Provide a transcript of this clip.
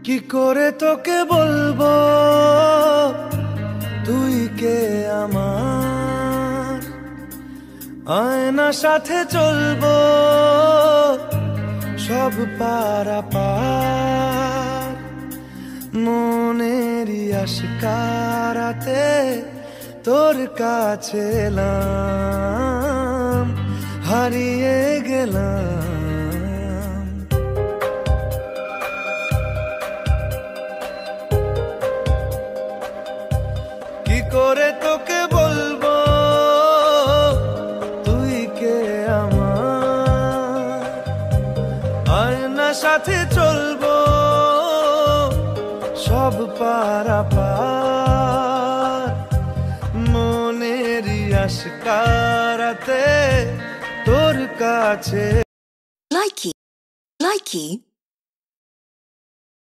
কি করে তোকে বলবো তুই কে আমার, আয়না সাথে চলবো সব পারাপার, মনেরই আশকারাতে তোর কাছে এলাম, হারিয়ে গেলাম। কি করে তোকে বলবো তুই কে আমার, আয়না সাথে চলবো সব পারাপার, মনেরই আশকারাতে তোর কাছে। Likey, likey.